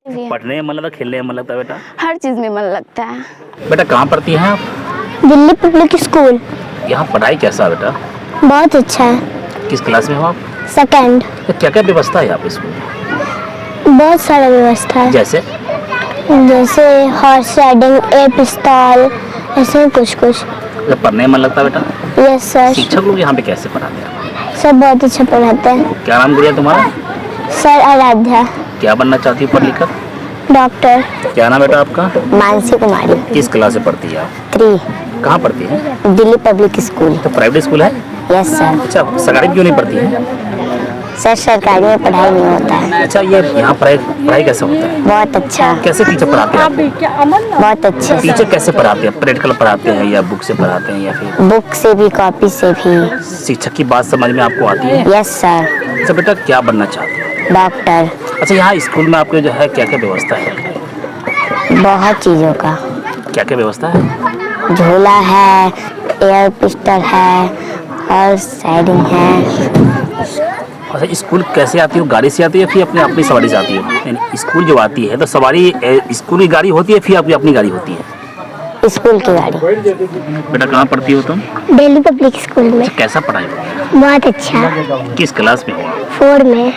पढ़ने में मन लगता, खेलने में मन लगता है बेटा? हर चीज़ में मन लगता है। बेटा कहाँ पढ़ती हैं आप? Delhi public school. यहाँ पढ़ाई कैसा है बेटा? बहुत अच्छा है। किस क्लास में हो आप? सेकंड। तो क्या क्या व्यवस्था है यहाँ पे स्कूल में? बहुत सारा व्यवस्था है, जैसे जैसे हॉर्स राइडिंग, एयर पिस्तौल, ऐसे कुछ कुछ। जब पढ़ने में मन लगता है बेटा? Yes sir. शिक्षक लोग यहाँ पे कैसे पढ़ाते हैं? सब बहुत अच्छा पढ़ाते हैं। क्या नाम गुड़िया तुम्हारा? सर आराध्या। क्या बनना चाहती हो पढ़ लिख कर? डॉक्टर। क्या नाम बेटा आपका? मानसी कुमारी। किस क्लास से पढ़ती है आप? 3। कहाँ पढ़ती है? Delhi public school. तो प्राइवेट स्कूल है? Yes sir. अच्छा, सरकारी में क्यों नहीं पढ़ती है? सर सरकारी में पढ़ाई नहीं होता है। अच्छा, ये यहाँ पढ़ाई कैसे होता है? बहुत अच्छा। कैसे टीचर पढ़ाते हैं आपको? बहुत अच्छे टीचर से। कैसे पढ़ाते हैं? प्रैक्टिकल पढ़ाते हैं या बुक से पढ़ाते हैं या फिर बुक से भी, कॉपी से भी। शिक्षक की बात समझ में आपको आती है? Yes sir. अच्छा बेटा, क्या बनना चाहते हो? डॉक्टर। अच्छा, यहाँ स्कूल में आपके जो है क्या क्या व्यवस्था है? बहुत चीज़ों का। क्या क्या व्यवस्था है? झूला है, एयर पिस्टल है और साइडिंग है। अच्छा, स्कूल कैसे आती हो? गाड़ी से आती है फिर अपने अपनी सवारी से आती हो? यानी स्कूल जो आती है तो सवारी स्कूल की गाड़ी होती है फिर आपकी अपनी गाड़ी होती है? स्कूल की गाड़ी। बेटा कहाँ पढ़ती हो तुम? दिल्ली पब्लिक स्कूल में। अच्छा, कैसा पढ़ाई होती है? बहुत अच्छा। किस क्लास में हो आप? 4 में।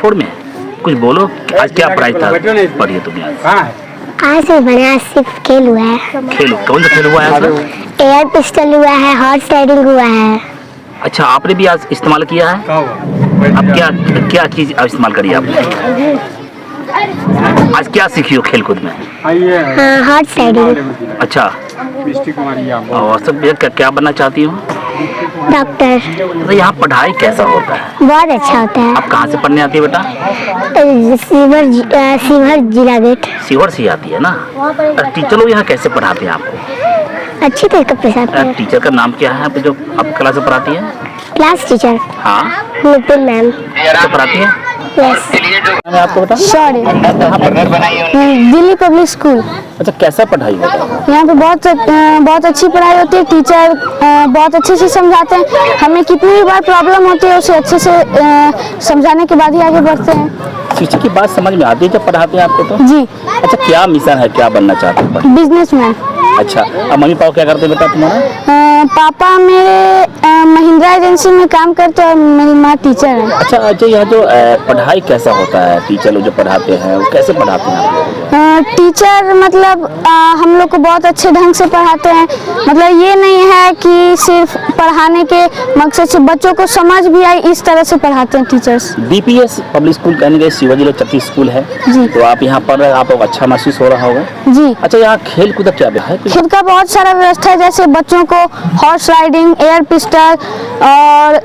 4 में? कुछ बोलो, आज क्या पढ़ाई था पढ़ी तुमने? आज से बना सिर्फ खेल हुआ है। खेल? कौन सा खेल हुआ है आज? एयर पिस्टल हुआ है, हॉर्स राइडिंग हुआ है। अच्छा, आपने भी आज इस्तेमाल किया है? अब क्या चीज इस्तेमाल करी आपने? आज क्या सीखी हो खेल कूद में? हाँ, हॉर्स राइडिंग। अच्छा, और सब क्या बनना चाहती हो? डॉक्टर। तो यहाँ पढ़ाई कैसा होता है? बहुत अच्छा होता है। आप कहाँ से पढ़ने आती है बेटा? सीवर जिला गेट। सीवर से आती है ना? और टीचर लोग यहाँ कैसे पढ़ाते हैं आपको? अच्छी तरीके से पढ़ाते हैं। टीचर का नाम क्या है आप जो आप क्लास से पढ़ाती है? Class teacher. हाँ, नितिन मैम। कैसे पढ़ाती है? यस। आपको बेटा? सॉरी। Delhi public school. अच्छा, कैसा पढ़ाई होता है? यहाँ पे बहुत अच्छी पढ़ाई होती है। टीचर बहुत अच्छे से समझाते हैं। हमें कितनी भी बार प्रॉब्लम होती है उसे अच्छे से समझाने के बाद ही आगे बढ़ते हैं। शिक्षक की बात समझ में आती है जब पढ़ाते हैं आपको तो? जी। अच्छा, क्या मिशन है, क्या बनना चाहते हैं? बिजनेसमैन। अच्छा, अब मम्मी पापा क्या करते हैं बेटा तुम्हारा? पापा मेरे महिंद्रा एजेंसी में काम करते हैं और मेरी माँ टीचर है। अच्छा, अच्छा, यह जो पढ़ाई कैसा होता है? टीचर लोग जो पढ़ाते हैं वो कैसे पढ़ाते हैं आप लोग? टीचर मतलब हम लोग को बहुत अच्छे ढंग से पढ़ाते हैं। मतलब ये नहीं है कि सिर्फ पढ़ाने के मकसद से बच्चों को समझ भी आए, इस तरह से पढ़ाते हैं टीचर्स। DPS पब्लिक स्कूल कहने के शिवाजी लोग चट्टी स्कूल है जी। तो आप यहाँ पढ़ रहे हैं, आपको अच्छा महसूस हो रहा होगा? जी। अच्छा, यहाँ खेल कूद क्या है? खेल का बहुत सारा व्यवस्था है, जैसे बच्चों को हॉर्स राइडिंग, एयर पिस्टल और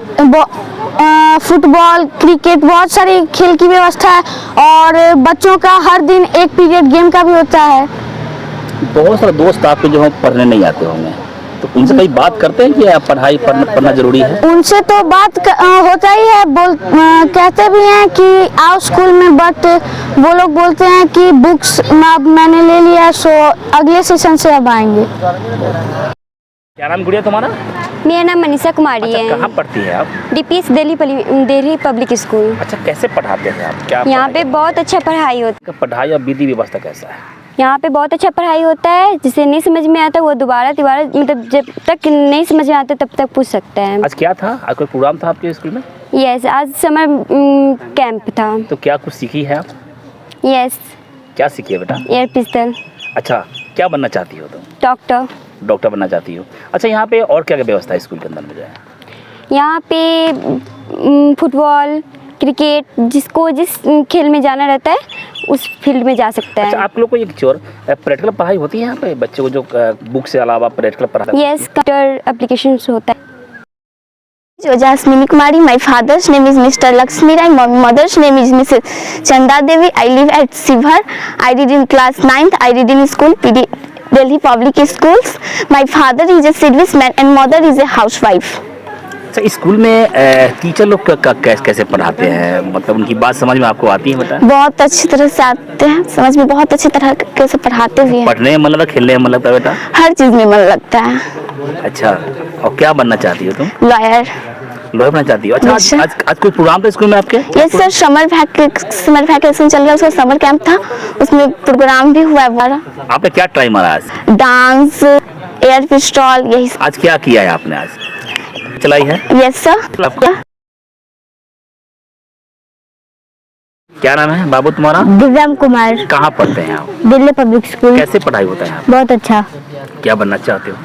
फुटबॉल, क्रिकेट, बहुत सारी खेल की व्यवस्था है। और बच्चों का हर दिन एक पीरियड गेम का भी होता है। बहुत सारे दोस्त आपके जो पढ़ने नहीं आते होंगे तो उनसे कई बात करते हैं कि पढ़ाई पढ़ना जरूरी है? उनसे तो बात होता ही है। कहते भी हैं कि आओ स्कूल में, बट वो लोग बोलते हैं कि बुक्स अब मैंने ले लिया सो अगले सेशन से अब आएंगे। क्या नाम गुड़िया तुम्हारा? मेरा नाम मनीषा कुमारी है। कहाँ पढ़ती है आप? DPS Delhi public school. अच्छा, कैसे पढ़ाते हैं आप? क्या यहाँ पे बहुत अच्छा पढ़ाई होता है? पढ़ाई और विधि व्यवस्था कैसा है? यहाँ पे बहुत अच्छा पढ़ाई होता है। जिसे नहीं समझ में आता वो दोबारा मतलब जब तक नहीं समझ में आता तब तक पूछ सकता है। आज क्या था? आज कोई प्रोग्राम था आपके स्कूल में? यस, आज समर कैंप था। तो क्या कुछ सीखी है आप? यस। क्या सीखी है बेटा? Air pistol. अच्छा, क्या बनना चाहती हो तुम? डॉक्टर। डॉक्टर बनना चाहती हो? अच्छा, यहाँ पे और क्या क्या व्यवस्था है स्कूल के अंदर में जो है? यहाँ पे फुटबॉल, क्रिकेट, जिसको जिस खेल में जाना रहता है उस फील्ड में जा सकता है। अच्छा, आप लोग को एक चोर प्रैक्टिकल पढ़ाई होती है यहाँ पे बच्चों को जो बुक से अलावा प्रैक्टिकल पढ़ाई? यस, कंप्यूटर एप्लीकेशंस होता है। Jasmini Kumari. My father's name is Mr. Lakshmi Rai. My mother's name is Mrs. Chanda Devi. I live at Sivar. I read in class 9th. I read in school Delhi Public Schools. My father is a serviceman and mother is a housewife. अच्छा, school में teacher लोग कैसे पढ़ाते हैं? मतलब उनकी बात समझ में आपको आती है बेटा? बहुत अच्छी तरह से आते हैं, समझ में बहुत अच्छी तरह से पढ़ाते भी हैं। पढ़ने में मन लगता, खेलने में मन लगता है बेटा? हर चीज में मन लगता है। अच्छा, और क्या बनना चाहती हो तुम? लॉयर। लॉयर बनना चाहती हो? अच्छा, Yes, sir. आज कोई प्रोग्राम था स्कूल में आपके? यस सर, समर वैकेशन चल रहा है, उसका समर कैंप था, उसमें प्रोग्राम भी हुआ है हमारा। आपने क्या ट्राई मारा आज? डांस, एयर पिस्टल, यही सब। आज क्या किया है आपने? आज चलाई है? Yes sir. आपका क्या नाम है बाबू तुम्हारा? दिव्यांग कुमार, कहाँ पढ़ते हैं आप? Delhi public school. कैसे पढ़ाई होता है यहाँ? बहुत अच्छा। क्या बनना चाहते हो?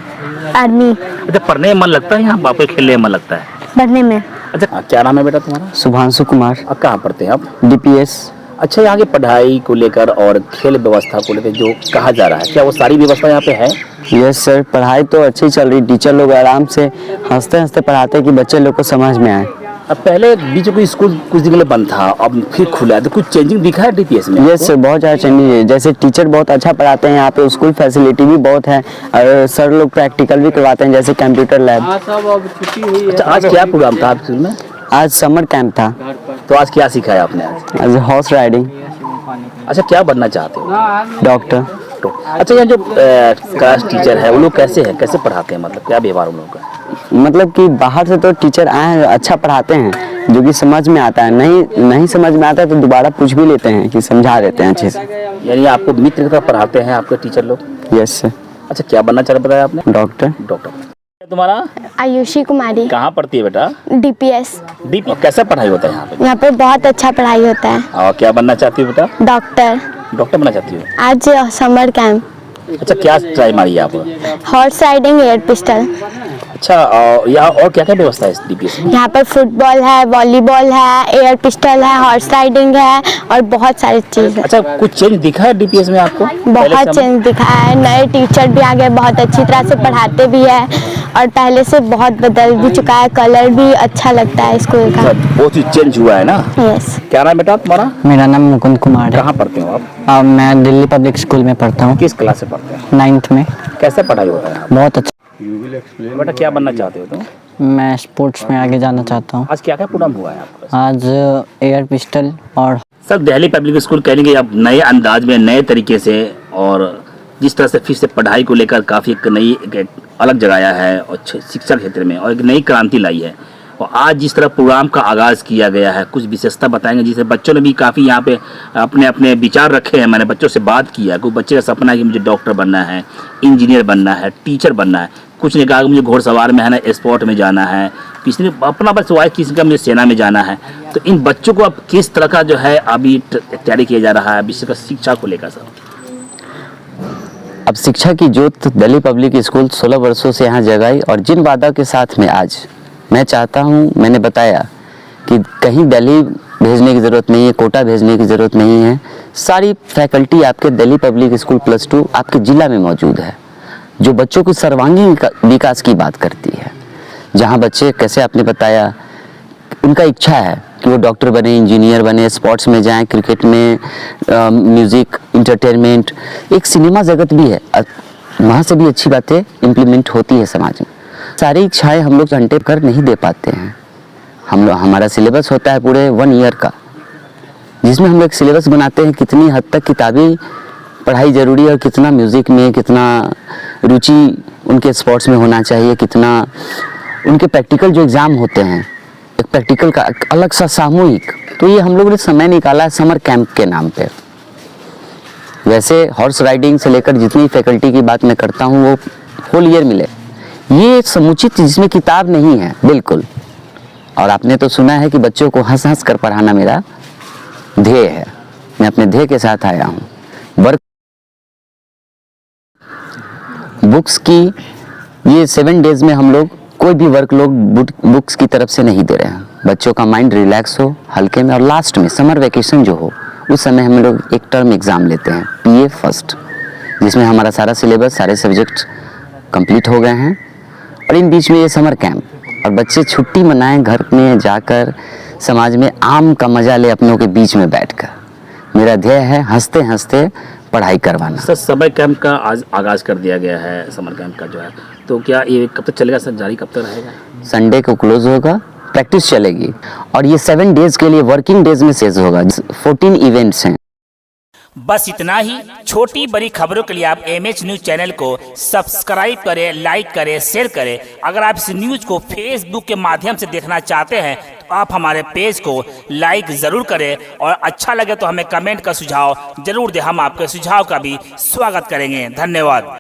आर्मी। अच्छा, पढ़ने में मन लगता है यहाँ? बापू खेलने में मन लगता है? पढ़ने में। अच्छा, क्या नाम है बेटा तुम्हारा? शुभांशु कुमार, और कहाँ पढ़ते हैं आप? डीपीएस। अच्छा, यहाँ की पढ़ाई को लेकर और खेल व्यवस्था को लेकर जो कहा जा रहा है, क्या वो सारी व्यवस्था यहाँ पे है? यस सर, पढ़ाई तो अच्छी चल रही। टीचर लोग आराम से हंसते हंसते पढ़ाते हैं कि बच्चे लोग को समझ में आए। अब पहले बीच में कोई स्कूल कुछ दिन के लिए बंद था, अब फिर खुला है, तो कुछ चेंजिंग दिखा है डीपीएस में? यस सर, बहुत ज़्यादा चेंजेस है। जैसे टीचर बहुत अच्छा पढ़ाते हैं यहाँ पे, स्कूल फैसिलिटी भी बहुत है, और सर लोग प्रैक्टिकल भी करवाते हैं, जैसे कंप्यूटर लैब। अच्छा, आज क्या प्रोग्राम था आपके स्कूल में? आज समर कैंप था। तो आज क्या सिखाया आपने आज? Horse riding. अच्छा, क्या बनना चाहते हो? डॉक्टर। तो अच्छा, यहाँ जो क्लास टीचर है वो लोग कैसे हैं, कैसे पढ़ाते हैं, मतलब क्या व्यवहार उन लोगों का? मतलब कि बाहर से तो टीचर आए हैं, अच्छा पढ़ाते हैं, जो कि समझ में आता है। नहीं समझ में आता है तो दोबारा पूछ भी लेते हैं कि समझा देते हैं अच्छे से। यानी आपको मित्र की तरह पढ़ाते हैं आपके टीचर लोग? Yes sir. अच्छा, क्या बनना चाह रहे बताया आपने? डॉक्टर। डॉक्टर। तुम्हारा आयुषी कुमारी, कहाँ पढ़ती है बेटा? डीपीएस। डीपी। कैसा पढ़ाई होता है यहाँ पे? यहाँ पे बहुत अच्छा पढ़ाई होता है। और क्या बनना चाहती हो बेटा? डॉक्टर। डॉक्टर बनना चाहती हो? आज समर कैंप, अच्छा, क्या ट्राई मारी है आप? Horse riding, air pistol. अच्छा, और यहाँ और क्या क्या व्यवस्था है डीपीएस में? यहाँ पर फुटबॉल है, वॉलीबॉल है, एयर पिस्टल है, हॉर्स राइडिंग है और बहुत सारी चीज है। अच्छा, कुछ चेंज दिखा है डीपीएस में आपको? पहले बहुत से चेंज दिखा है, नए टीचर भी आ गए, बहुत अच्छी तरह से पढ़ाते भी है और पहले से बहुत बदल भी चुका है, कलर भी अच्छा लगता है स्कूल का। अच्छा, बहुत ही चेंज हुआ है ना? यस। क्या नाम बेटा तुम्हारा? मेरा नाम मुकुंद कुमार है। कहाँ पढ़ते हो आप? मैं दिल्ली पब्लिक स्कूल में पढ़ता हूँ, किस क्लास से पढ़ते हैं? 9th में। कैसे पढ़ाई होता है यहाँ? बहुत अच्छा। बेटा, क्या बनना चाहते हो तुम? मैं स्पोर्ट्स में आगे जाना चाहता हूँ। आज क्या क्या प्रोग्राम हुआ है आपका? आज एयर पिस्टल और सर, दिल्ली पब्लिक स्कूल कहने के अब नए अंदाज में, नए तरीके से, और जिस तरह से फिर से पढ़ाई को लेकर काफ़ी एक अलग जगाया है और शिक्षा क्षेत्र में और एक नई क्रांति लाई है। और आज जिस तरह प्रोग्राम का आगाज़ किया गया है, कुछ विशेषता बताएंगे, जिससे बच्चों ने भी काफ़ी यहाँ पे अपने अपने विचार रखे हैं। मैंने बच्चों से बात किया, कोई बच्चे का सपना है कि मुझे डॉक्टर बनना है, इंजीनियर बनना है, टीचर बनना है। कुछ ने कहा कि मुझे घोड़सवार में है ना, स्पोर्ट में जाना है। किसी ने अपना बस वाइफ, किसी का मुझे सेना में जाना है। तो इन बच्चों को अब किस तरह का जो है अभी तैयारी किया जा रहा है विशेषकर शिक्षा को लेकर? सर, अब शिक्षा की जोत दिल्ली पब्लिक स्कूल 16 वर्षों से यहाँ जगाई, और जिन वादा के साथ में आज मैं चाहता हूँ, मैंने बताया कि कहीं दिल्ली भेजने की ज़रूरत नहीं है, कोटा भेजने की ज़रूरत नहीं है। सारी फैकल्टी आपके दिल्ली पब्लिक स्कूल +2 आपके ज़िला में मौजूद है, जो बच्चों को सर्वांगीण विकास की बात करती है। जहाँ बच्चे, कैसे आपने बताया, उनका इच्छा है कि वो डॉक्टर बने, इंजीनियर बने, स्पोर्ट्स में जाएं, क्रिकेट में, म्यूज़िक, इंटरटेनमेंट, एक सिनेमा जगत भी है, वहाँ से भी अच्छी बातें इम्प्लीमेंट होती है समाज में। सारी इच्छाएं हम लोग घंटे कर नहीं दे पाते हैं। हमारा सिलेबस होता है पूरे 1 ईयर का, जिसमें हम लोग सिलेबस बनाते हैं कितनी हद तक किताबी पढ़ाई ज़रूरी है और कितना म्यूज़िक में, कितना रुचि उनके स्पोर्ट्स में होना चाहिए, कितना उनके प्रैक्टिकल जो एग्ज़ाम होते हैं, एक प्रैक्टिकल का अलग सा सामूहिक। तो ये हम लोगों ने समय निकाला है समर कैंप के नाम पे। वैसे हॉर्स राइडिंग से लेकर जितनी फैकल्टी की बात मैं करता हूँ वो होल ईयर मिले। ये समुचित, जिसमें किताब नहीं है बिल्कुल। और आपने तो सुना है कि बच्चों को हंस हंस कर पढ़ाना मेरा ध्येय है। मैं अपने ध्येय के साथ आया हूँ। वर्क बुक्स की ये 7 डेज में हम लोग कोई भी वर्कलोड बुक्स की तरफ से नहीं दे रहे हैं। बच्चों का माइंड रिलैक्स हो हल्के में, और लास्ट में समर वेकेशन जो हो उस समय हम लोग एक टर्म एग्ज़ाम लेते हैं, PA फर्स्ट, जिसमें हमारा सारा सिलेबस, सारे सब्जेक्ट कंप्लीट हो गए हैं। और इन बीच में ये समर कैंप, और बच्चे छुट्टी मनाएं घर में जाकर, समाज में आम का मजा ले अपनों के बीच में बैठकर। मेरा ध्येय है हंसते हंसते पढ़ाई करवाना। सर, समर कैंप का आज आगाज़ कर दिया गया है, समर कैंप का जो है, तो क्या ये कब तक चलेगा सर, जारी कब तक रहेगा? संडे को क्लोज होगा, प्रैक्टिस चलेगी, और ये 7 डेज के लिए वर्किंग डेज में शेष होगा। 14 इवेंट्स हैं। बस इतना ही। छोटी बड़ी खबरों के लिए आप MH न्यूज चैनल को सब्सक्राइब करें, लाइक करें, शेयर करें। अगर आप इस न्यूज को फेसबुक के माध्यम से देखना चाहते हैं तो आप हमारे पेज को लाइक ज़रूर करें और अच्छा लगे तो हमें कमेंट का सुझाव जरूर दें। हम आपके सुझाव का भी स्वागत करेंगे। धन्यवाद।